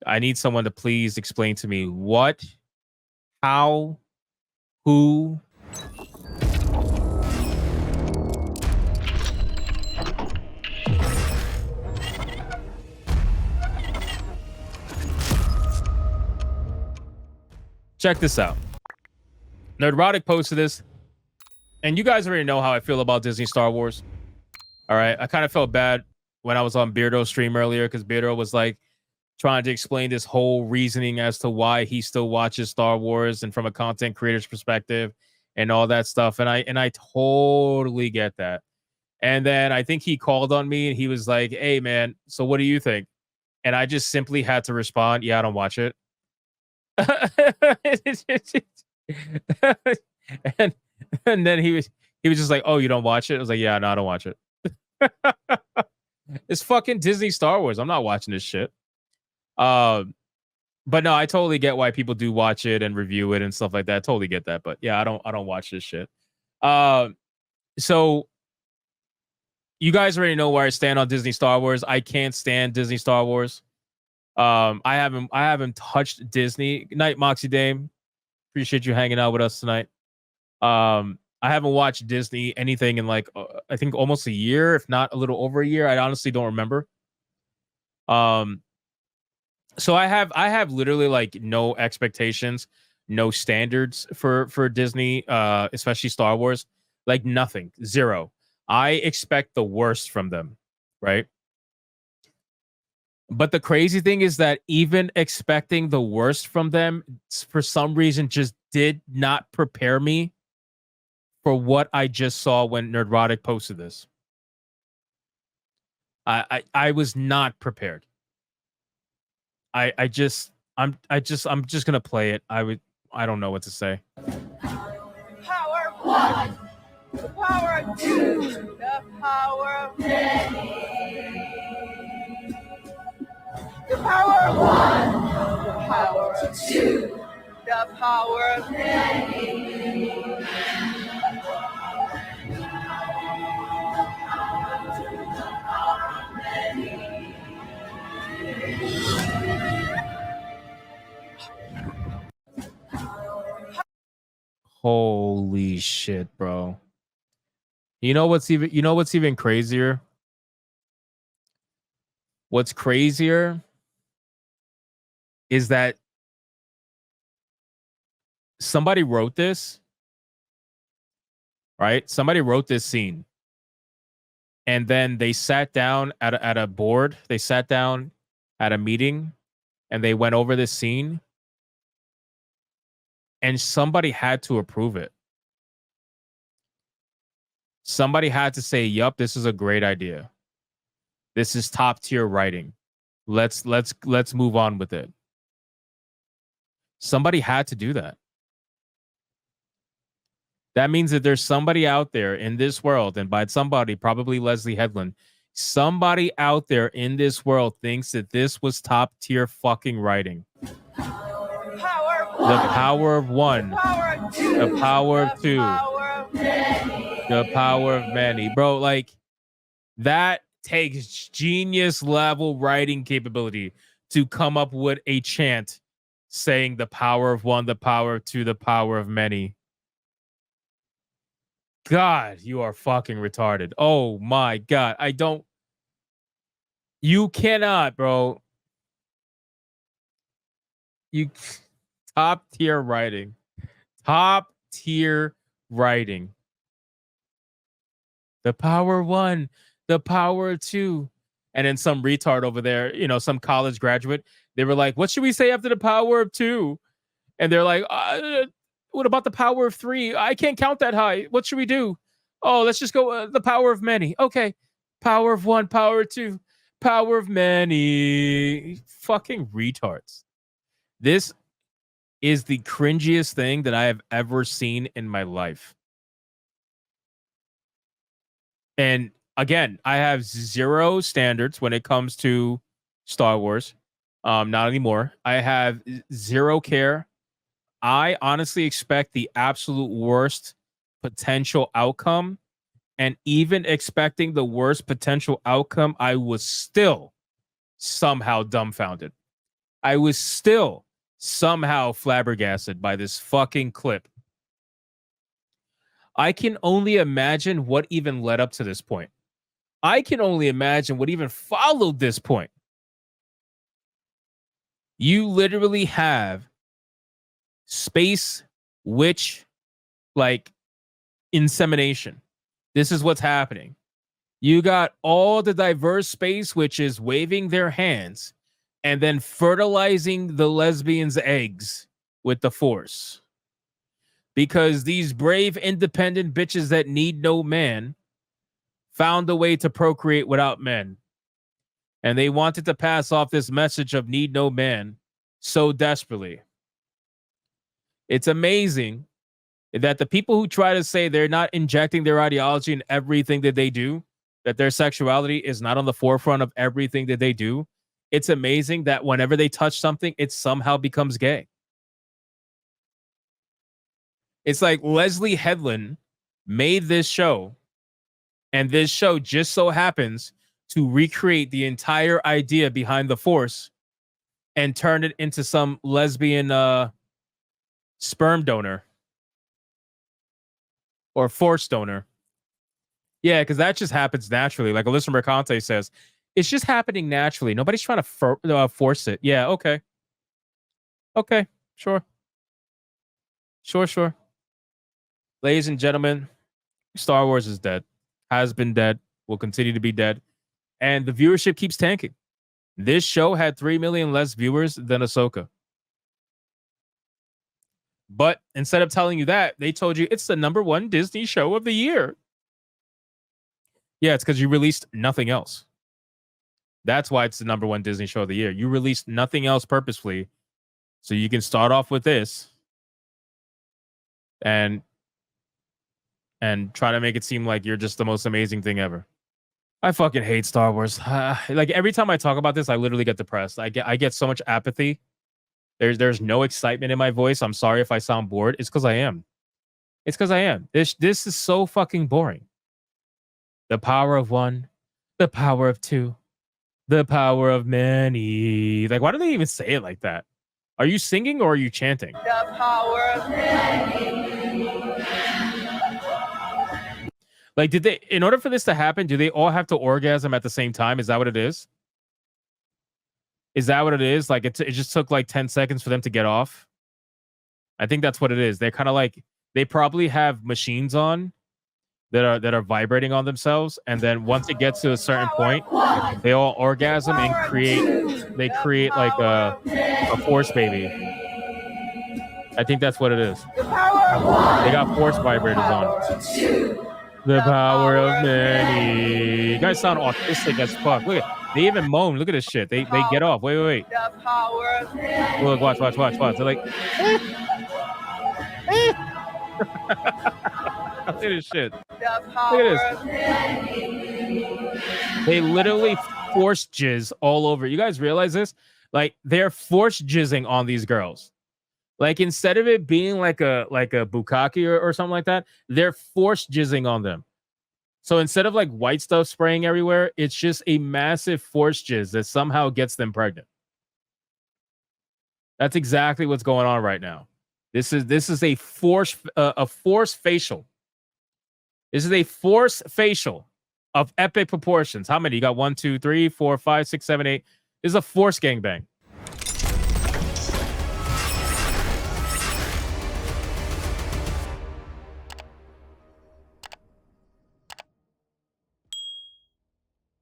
I need someone to please explain to me what, how, who. Check this out. Nerdrotic posted this, and you guys already know how I feel about Disney Star Wars. All right, I kind of felt bad when I was on Beardo's stream earlier because Beardo was like trying to explain this whole reasoning as to why he still watches Star Wars and from a content creator's perspective and all that stuff. And I totally get that. And then I think he called on me and he was like, "Hey man, so what do you think?" And I just simply had to respond, "Yeah, I don't watch it." and and then he was just like, "Oh, you don't watch it?" I was like, "Yeah, no, I don't watch it." It's fucking Disney Star Wars. I'm not watching this shit. But no, I totally get why people do watch it and review it and stuff like that. I totally get that. But yeah, I don't watch this shit. So you guys already know where I stand on Disney Star Wars. I can't stand Disney Star Wars. I haven't touched Disney. Good night, Moxie Dame. Appreciate you hanging out with us tonight. I haven't watched Disney anything in like I think almost a year, if not a little over a year. I honestly don't remember. So I have literally like no expectations, no standards for Disney, especially Star Wars. Like nothing, zero. I expect the worst from them, right? But the crazy thing is that even expecting the worst from them, for some reason, just did not prepare me for what I just saw when Nerdrotic posted this. I was not prepared. I'm just gonna play it. I don't know what to say. Power one, the power two, the power of many. The power one, the power two, the power of many. Holy shit, bro. You know what's even crazier? What's crazier is that somebody wrote this, right? Somebody wrote this scene. And then they sat down at a board. They sat down at a meeting and they went over this scene. And somebody had to approve it. Somebody had to say, "Yup, this is a great idea. This is top tier writing. Let's move on with it." Somebody had to do that. That means that there's somebody out there in this world, and by somebody, probably Leslie Headland, somebody out there in this world thinks that this was top tier fucking writing. The power of one, the power of two, the power of many. Bro, like, that takes genius level writing capability to come up with a chant saying the power of one, the power of two, the power of many. God, you are fucking retarded. Oh my God. You cannot, bro. You top tier writing. Top tier writing. The power of one, the power of two. And then some retard over there, some college graduate, they were like, "What should we say after the power of two?" And they're like, "What about the power of three? I can't count that high. What should we do?" "Oh, let's just go the power of many." "Okay. Power of one, power of two, power of many." Fucking retards. This is the cringiest thing that I have ever seen in my life. And again, I have zero standards when it comes to Star Wars. Not anymore. I have zero care. I honestly expect the absolute worst potential outcome. And even expecting the worst potential outcome, I was still somehow dumbfounded. I was still somehow flabbergasted by this fucking clip. I can only imagine what even led up to this point. I can only imagine what even followed this point. You literally have space witch like insemination. This is what's happening. You got all the diverse space witches waving their hands and then fertilizing the lesbians' eggs with the force. Because these brave, independent bitches that need no man found a way to procreate without men. And they wanted to pass off this message of need no man so desperately. It's amazing that the people who try to say they're not injecting their ideology in everything that they do, that their sexuality is not on the forefront of everything that they do, it's amazing that whenever they touch something, it somehow becomes gay. It's like Leslie Headland made this show, and this show just so happens to recreate the entire idea behind the force and turn it into some lesbian sperm donor or force donor. Yeah, because that just happens naturally. Like Alyssa Mercante says, it's just happening naturally. Nobody's trying to force it. Yeah, okay. Okay, sure. Sure. Ladies and gentlemen, Star Wars is dead. Has been dead. Will continue to be dead. And the viewership keeps tanking. This show had 3 million less viewers than Ahsoka. But instead of telling you that, they told you it's the #1 Disney show of the year. Yeah, it's because you released nothing else. That's why it's the #1 Disney show of the year. You released nothing else purposefully, so you can start off with this and try to make it seem like you're just the most amazing thing ever. I fucking hate Star Wars. Like every time I talk about this, I literally get depressed. I get so much apathy. There's no excitement in my voice. I'm sorry if I sound bored. It's because I am. It's because I am. This is so fucking boring. The power of one, the power of two, the power of many. Like, why do they even say it like that? Are you singing or are you chanting? The power of many. Like, did they, in order for this to happen, do they all have to orgasm at the same time? Is that what it is? Is that what it is? Like, it just took like 10 seconds for them to get off? I think that's what it is. They're kind of like, they probably have machines on that are vibrating on themselves, and then once it gets to a certain point, they all orgasm and create like a force baby. I think that's what it is. They got force vibrators on. The power of many. You guys sound autistic as fuck. Look at, they even moan. Look at this shit. They get off. Wait. The power of many. Look, watch. They're like, look at this shit. The power Look at this. They literally force jizz all over. You guys realize this? Like, they're force jizzing on these girls. Like, instead of it being like a bukkake or something like that, they're force jizzing on them. So instead of like white stuff spraying everywhere, it's just a massive force jizz that somehow gets them pregnant. That's exactly what's going on right now. This is a force facial. This is a force facial of epic proportions. How many? You got 1, 2, 3, 4, 5, 6, 7, 8. This is a force gangbang.